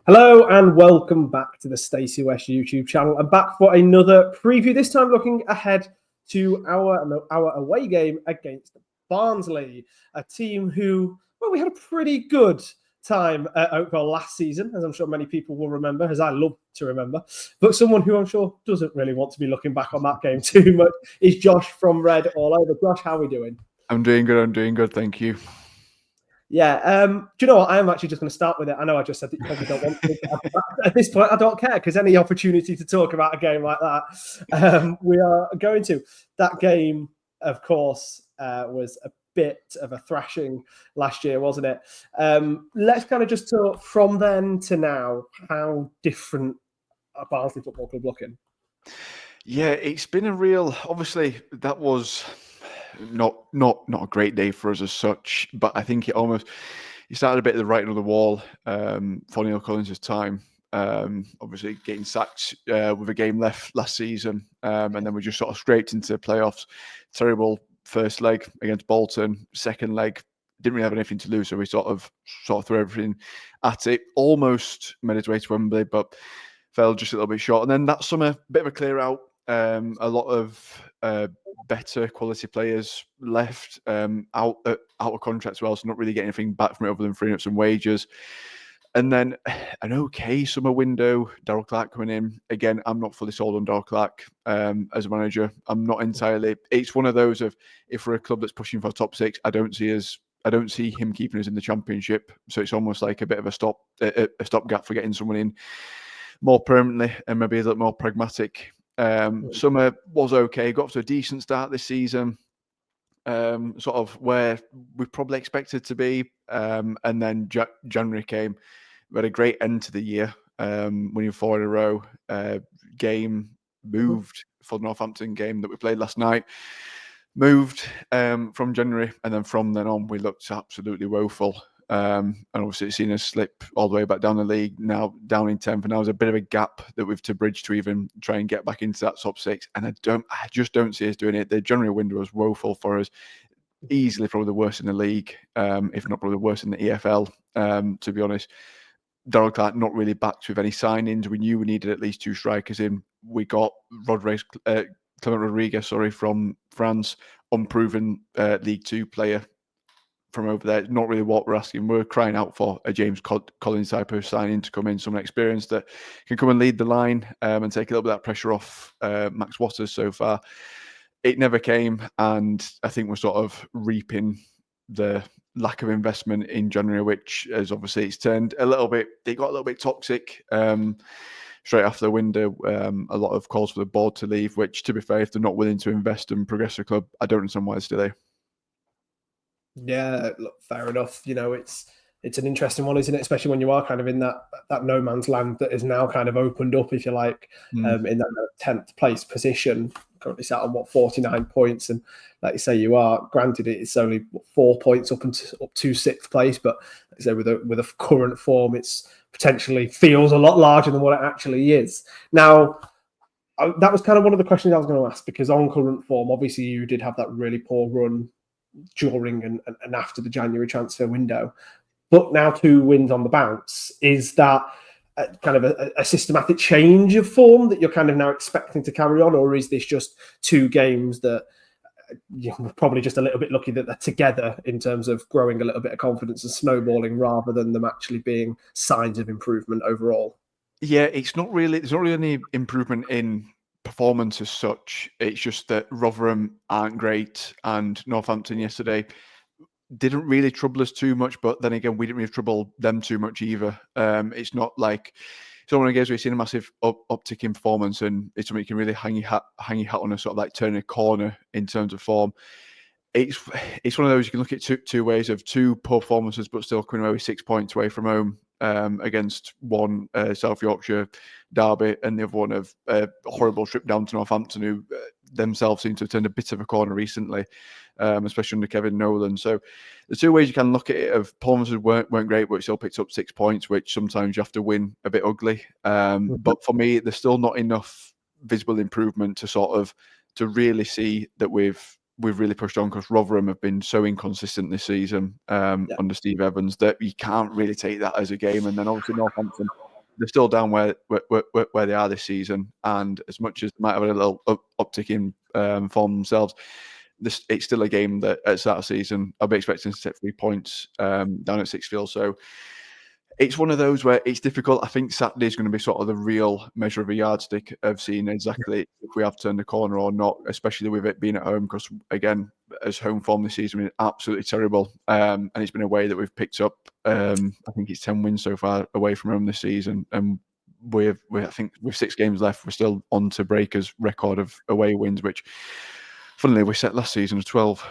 Hello and welcome back to the Stacey West YouTube channel. I'm back for another preview, this time looking ahead to our away game against Barnsley, a team who, well, we had a pretty good time at Oakwell last season, as I'm sure many people will remember, as I love to remember. But someone who I'm sure doesn't really want to be looking back on that game too much is Josh from Red All Over. Josh, how are we doing? I'm doing good. Thank you. Yeah, do you know what? I am actually just going to start with it. I know I just said that you probably don't want to. At this point, I don't care, because any opportunity to talk about a game like that, we are going to. That game, of course, was a bit of a thrashing last year, wasn't it? Let's kind of just talk from then to now, how different a Barnsley Football Club looking? Yeah, it's been a real. Obviously, that was not a great day for us as such, but I think it started a bit of the writing on the wall for Neil Collins' time. Obviously, getting sacked with a game left last season, and then we just sort of scraped into the playoffs. Terrible first leg against Bolton. Second leg, didn't really have anything to lose, so we sort of threw everything at it. Almost made its way to Wembley, but fell just a little bit short. And then that summer, bit of a clear out. A lot of better quality players left out of contract as well, so not really getting anything back from it other than freeing up some wages. And then an okay summer window, Darryl Clark coming in. Again, I'm not fully sold on Darryl Clark as a manager. I'm not entirely. It's one of those of, if we're a club that's pushing for top six, I don't see him keeping us in the Championship. So it's almost like a bit of a stopgap for getting someone in more permanently and maybe a little more pragmatic. Summer was okay, got off to a decent start this season, sort of where we probably expected to be. And then January came. We had a great end to the year, winning 4 in a row. Game moved for the Northampton game that we played last night. Moved from January, and then from then on, we looked absolutely woeful. And obviously, it's seen us slip all the way back down the league, now down in 10th. And now there's a bit of a gap that we've to bridge to even try and get back into that top six. And I just don't see us doing it. The January window was woeful for us. Easily probably the worst in the league, if not probably the worst in the EFL, to be honest. Darryl Clark not really backed with any signings. We knew we needed at least 2 strikers in. We got Clement Rodriguez, from France, unproven League Two player from over there. It's not really what we're asking. We're crying out for a James Collins type of signing to come in, someone experienced that can come and lead the line and take a little bit of that pressure off Max Waters so far. It never came, and I think we're sort of reaping the lack of investment in January, which is obviously it's turned a little bit. It got a little bit toxic straight after the window. A lot of calls for the board to leave, which, to be fair, if they're not willing to invest and progress the club, I don't understand why they're still there. Yeah, look, fair enough. You know, it's an interesting one, isn't it? Especially when you are kind of in that no man's land that is now kind of opened up, if you like, in that 10th place position. Currently sat on 49 points, and like you say, you are granted it's only 4 points up to 6th place, but like I say, with a current form, it's potentially feels a lot larger than what it actually is. Now, that was kind of one of the questions I was going to ask, because on current form, obviously you did have that really poor run during and after the January transfer window, but now 2 wins on the bounce. Is that kind of a systematic change of form that you're kind of now expecting to carry on, or is this just 2 games that you're probably just a little bit lucky that they're together in terms of growing a little bit of confidence and snowballing, rather than them actually being signs of improvement overall? Yeah, there's not really any improvement in performance as such. It's just that Rotherham aren't great, and Northampton yesterday didn't really trouble us too much, but then again, we didn't really trouble them too much either. It's not like it's one of the games where you've seen a massive uptick in performance, and it's something you can really hang your hat on, a sort of like turning a corner in terms of form. It's one of those you can look at two ways of 2 poor performances, but still coming away with 6 points away from home against one South Yorkshire derby, and the other one of a horrible trip down to Northampton, who themselves seem to have turned a bit of a corner recently. especially under Kevin Nolan. So the two ways you can look at it of performances weren't great, but it still picked up 6 points, which sometimes you have to win a bit ugly. But for me, there's still not enough visible improvement to really see that we've really pushed on, because Rotherham have been so inconsistent this season under Steve Evans that you can't really take that as a game. And then obviously Northampton, they're still down where they are this season. And as much as they might have a little uptick in form themselves, it's still a game that at the start of the season I'll be expecting to take 3 points down at Sixfield. So it's one of those where it's difficult. I think Saturday is going to be sort of the real measure of a yardstick of seeing exactly if we have turned the corner or not, especially with it being at home, because again, as home form this season has been absolutely terrible. And it's been a way that we've picked up, I think it's 10 wins so far away from home this season. And I think with 6 games left, we're still on to Breakers' record of away wins, which funnily we set last season as 12.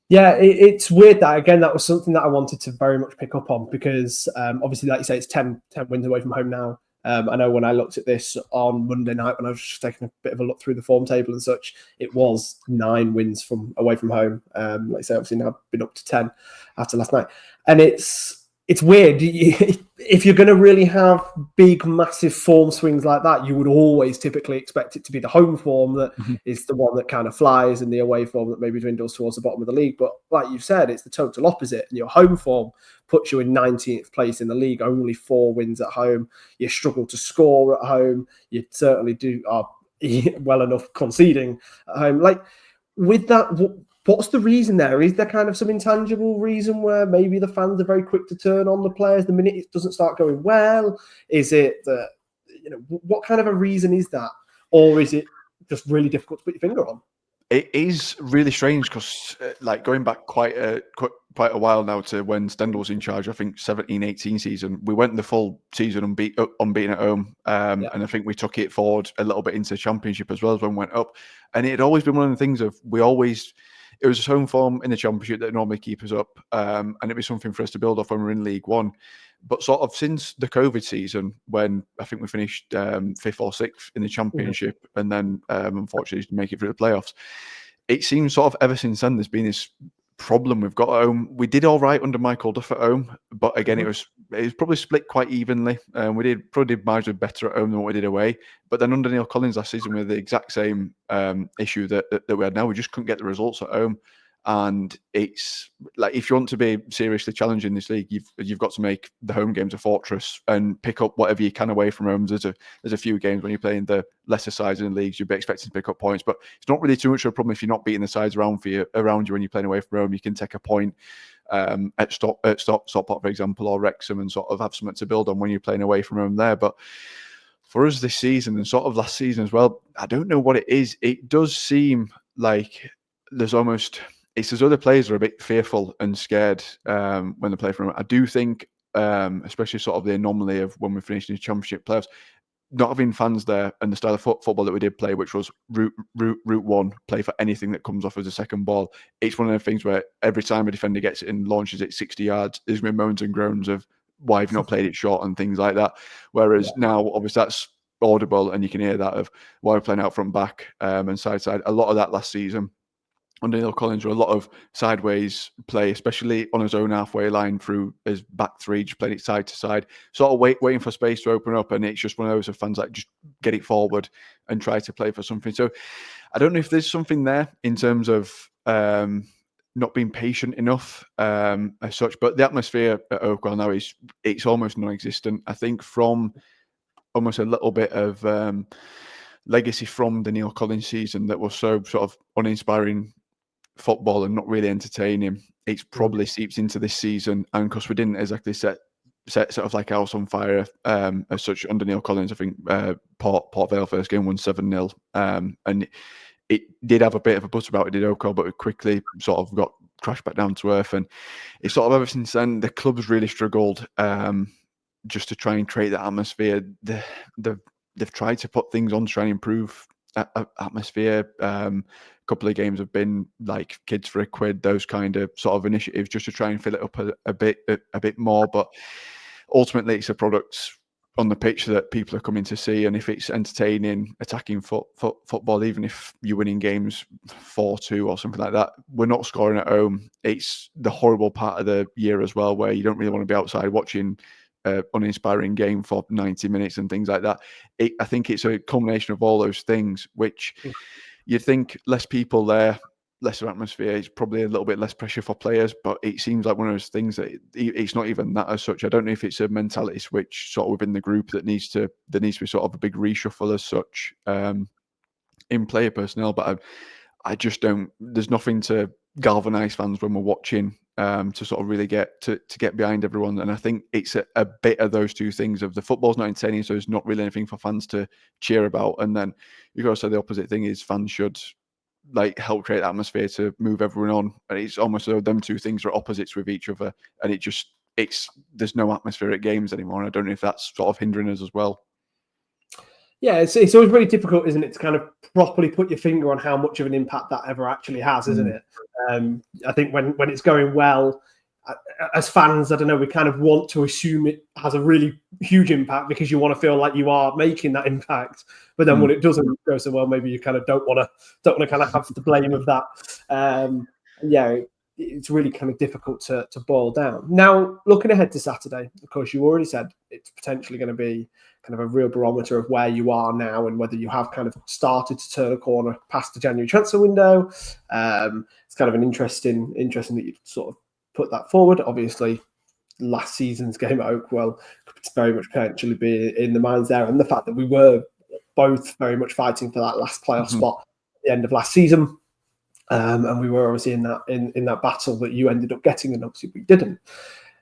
Yeah, it's weird that, again, that was something that I wanted to very much pick up on, because obviously, like you say, it's 10 wins away from home now. I know when I looked at this on Monday night, when I was just taking a bit of a look through the form table and such, it was 9 wins from away from home. Like I say, obviously now been up to 10 after last night. And it's weird. If you're going to really have big, massive form swings like that, you would always typically expect it to be the home form that is the one that kind of flies, and the away form that maybe dwindles towards the bottom of the league. But like you've said, it's the total opposite. And your home form puts you in 19th place in the league, only 4 wins at home. You struggle to score at home. You certainly are well enough conceding at home. Like, with that, what's the reason there? Is there kind of some intangible reason where maybe the fans are very quick to turn on the players the minute it doesn't start going well? Is it that, what kind of a reason is that? Or is it just really difficult to put your finger on? It is really strange, because like going back quite a while now to when Stendhal was in charge, I think 17-18 season, we went the full season unbeaten at home. And I think we took it forward a little bit into the Championship as well as when we went up. And it had always been one of the things of it was home form in the Championship that normally keep us up. And it'd be something for us to build off when we're in League One. But sort of since the COVID season, when I think we finished 5th or 6th in the Championship, and then unfortunately to make it through the playoffs, it seems sort of ever since then there's been this problem we've got at home. We did all right under Michael Duff at home, but again, it was probably split quite evenly. We probably did marginally better at home than what we did away. But then under Neil Collins last season, we had the exact same issue that we had now. We just couldn't get the results at home. And it's like, if you want to be seriously challenging this league, you've got to make the home games a fortress and pick up whatever you can away from home. There's a few games when you're playing the lesser sides in the leagues, you'd be expecting to pick up points, but it's not really too much of a problem if you're not beating the sides around you when you're playing away from home. You can take a point at Stockport, for example, or Wrexham, and sort of have something to build on when you're playing away from home there. But for us this season, and sort of last season as well, I don't know what it is. It does seem like it's as other players are a bit fearful and scared when they play from home. I do think, especially sort of the anomaly of when we finished in the Championship playoffs, not having fans there, and the style of football that we did play, which was route one, play for anything that comes off as a second ball. It's one of the things where every time a defender gets it and launches it 60 yards, there's been moans and groans of why have you not played it short and things like that. Whereas now, obviously, that's audible, and you can hear that of why we're playing out front, back, and side. A lot of that last season under Neil Collins were a lot of sideways play, especially on his own halfway line through his back three, just playing it side to side, sort of waiting for space to open up. And it's just one of those of fans that just get it forward and try to play for something. So I don't know if there's something there in terms of not being patient enough as such, but the atmosphere at Oakwell now it's almost non-existent. I think from almost a little bit of legacy from the Neil Collins season that was so sort of uninspiring football and not really entertaining, it's probably seeps into this season. And because we didn't exactly set sort of like house on fire as such under Neil Collins, I think Port Vale first game won 7-0, and it did have a bit of a buzz about it, did Oakwell, but it quickly sort of got crashed back down to earth. And it's sort of ever since then the club's really struggled just to try and create that atmosphere. They've tried to put things on to try and improve atmosphere. A couple of games have been like Kids for a Quid, those kind of sort of initiatives, just to try and fill it up a bit more. But ultimately, it's a product on the pitch that people are coming to see, and if it's entertaining, attacking football, even if you're winning games 4-2 or something like that, we're not scoring at home. It's the horrible part of the year as well, where you don't really want to be outside watching uninspiring game for 90 minutes and things like that. I think it's a combination of all those things, which you'd think less people there, lesser atmosphere, it's probably a little bit less pressure for players, but it seems like one of those things that it's not even that as such. I don't know if it's a mentality switch sort of within the group that needs to be sort of a big reshuffle as such in player personnel, but I just don't, there's nothing to galvanise fans when we're watching to sort of really get to get behind everyone. And I think it's a bit of those two things of the football's not entertaining, so there's not really anything for fans to cheer about. And then you've got to say the opposite thing is fans should like help create atmosphere to move everyone on. And it's almost as though them two things are opposites with each other. And there's no atmosphere at games anymore. And I don't know if that's sort of hindering us as well. Yeah, it's always really difficult, isn't it, to kind of properly put your finger on how much of an impact that ever actually has, isn't it? I think when it's going well, as fans, I don't know, we kind of want to assume it has a really huge impact because you want to feel like you are making that impact. But then when it doesn't go so well, maybe you kind of don't want to kind of have the blame of that. Yeah, it's really kind of difficult to boil down. Now, looking ahead to Saturday, of course, you already said it's potentially going to be kind of a real barometer of where you are now and whether you have kind of started to turn a corner past the January transfer window. It's kind of an interesting that you sort of put that forward. Obviously, last season's game at Oakwell could very much potentially be in the minds there, and the fact that we were both very much fighting for that last playoff spot at the end of last season, and we were obviously in that battle that you ended up getting, and obviously we didn't.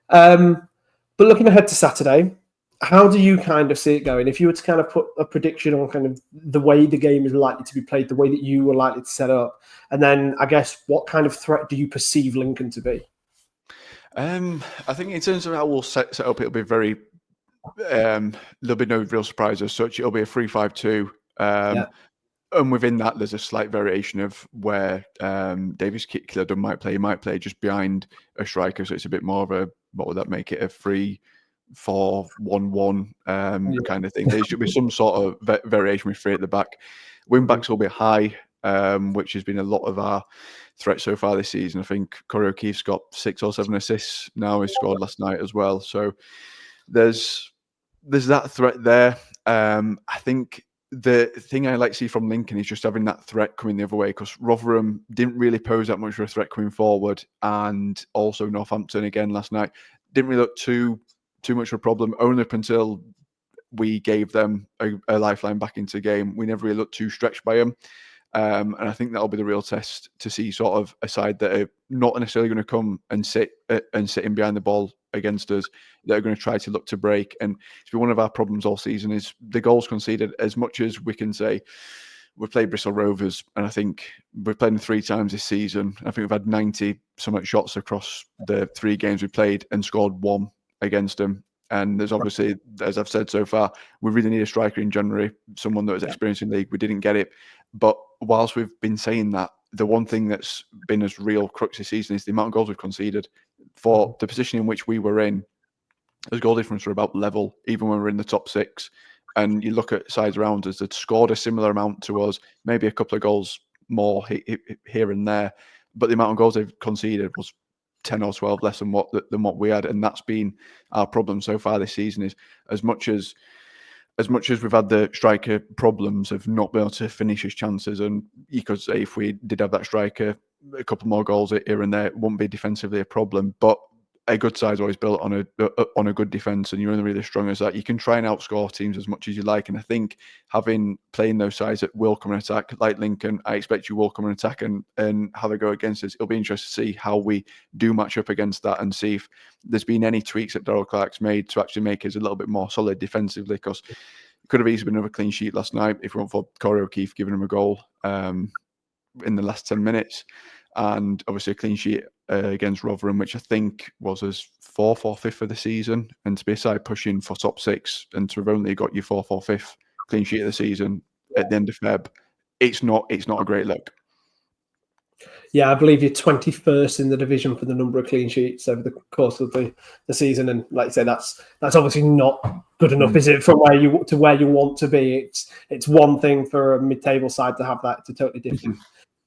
But looking ahead to Saturday, how do you kind of see it going? If you were to kind of put a prediction on kind of the way the game is likely to be played, the way that you were likely to set up, and then I guess what kind of threat do you perceive Lincoln to be? I think in terms of how we'll set up, it'll be very there'll be no real surprise as such. It'll be a 3-5-2. And within that, there's a slight variation of where Davis Killadun might play. He might play just behind a striker, so it's a bit more of a, what would that make it, a 3-4-1-1 kind of thing. There should be some sort of variation with three at the back. Wing backs will be high, which has been a lot of our threat so far this season. I think Corey O'Keefe's got 6 or 7 assists now. He scored last night as well. So there's that threat there. I think the thing I like to see from Lincoln is just having that threat coming the other way, because Rotherham didn't really pose that much of a threat coming forward, and also Northampton again last night didn't really look too much of a problem, only up until we gave them a lifeline back into the game. We never really looked too stretched by them. And I think that'll be the real test to see sort of a side that are not necessarily going to come and sit in behind the ball against us, that are going to try to look to break. And it's been one of our problems all season is the goals conceded. As much as we can say we've played Bristol Rovers, and I think we've played them 3 times this season. I think we've had 90 somewhat shots across the 3 games we played and scored 1 against them. And there's obviously, as I've said so far, we really need a striker in January, someone that was experienced in league. We didn't get it. But whilst we've been saying that, the one thing that's been as real crux this season is the amount of goals we've conceded. For the position in which we were in, as goal difference were about level, even when we're in the top 6. And you look at sides around us that scored a similar amount to us, maybe a couple of goals more here and there, but the amount of goals they've conceded was 10 or 12 less than what we had. And that's been our problem so far this season, is as much as we've had the striker problems of not being able to finish his chances, and you could say if we did have that striker, a couple more goals here and there, it wouldn't be defensively a problem. But a good side's always built on a good defence, and you're only really as strong as that. You can try and outscore teams as much as you like, and I think playing those sides that will come and attack, like Lincoln, I expect you will come and attack and have a go against us. It'll be interesting to see how we do match up against that, and see if there's been any tweaks that Darryl Clark's made to actually make us a little bit more solid defensively, because it could have easily been another clean sheet last night if we weren't for Corey O'Keefe giving him a goal in the last 10 minutes. And obviously a clean sheet against Rotherham, which I think was his 4th or 5th of the season. And to be a side pushing for top 6 and to have only got your 4th or 5th clean sheet of the season at the end of Feb, it's not a great look. Yeah, I believe you're 21st in the division for the number of clean sheets over the course of the season, and like you say, that's obviously not good enough, is it? From where you want to be, it's one thing for a mid-table side to have that; it's a totally different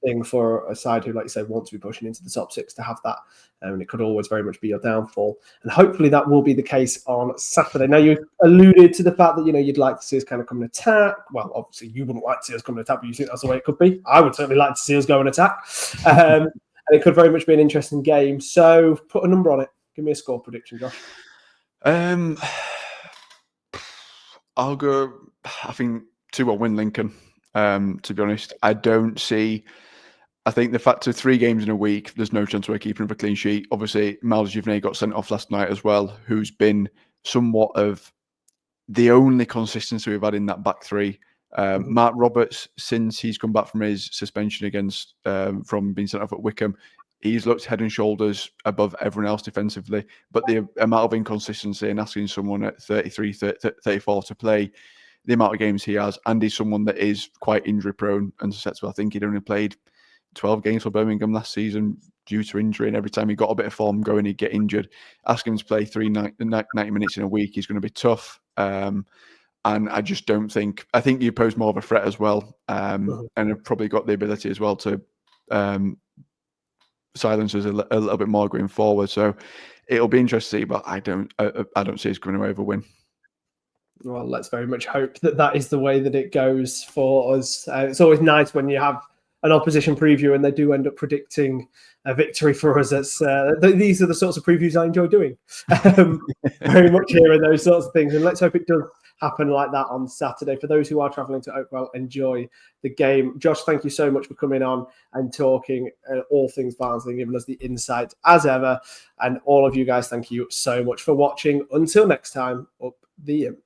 thing for a side who, like you say, want to be pushing into the top six to have that, and it could always very much be your downfall. And hopefully, that will be the case on Saturday. Now, you alluded to the fact that you'd like to see us kind of come and attack. Well, obviously, you wouldn't like to see us come and attack, but you think that's the way it could be. I would certainly like to see us go and attack, and it could very much be an interesting game. So, put a number on it. Give me a score prediction, Josh. I'll go. I think 2-1 win Lincoln. To be honest, I think the fact of 3 games in a week, there's no chance we're keeping up a clean sheet. Obviously, Miles Juvenet got sent off last night as well, who's been somewhat of the only consistency we've had in that back three. Mark Roberts, since he's come back from his suspension from being sent off at Wycombe, he's looked head and shoulders above everyone else defensively. But the amount of inconsistency in asking someone at 33, 34 to play the amount of games he has, and he's someone that is quite injury prone and susceptible. I think he'd only played 12 games for Birmingham last season due to injury, and every time he got a bit of form going, he'd get injured. Asking him to play 90 minutes in a week is going to be tough. And I just don't think... I think you pose more of a threat as well, and have probably got the ability as well to silence us a little bit more going forward. So it'll be interesting, but I don't see us coming away with a win. Well, let's very much hope that is the way that it goes for us. It's always nice when you have an opposition preview and they do end up predicting a victory for us. These are the sorts of previews I enjoy doing. Very much hearing those sorts of things. And let's hope it does happen like that on Saturday. For those who are travelling to Oakwell, enjoy the game. Josh, thank you so much for coming on and talking all things Barnsley and giving us the insight as ever. And all of you guys, thank you so much for watching. Until next time, up the Imps.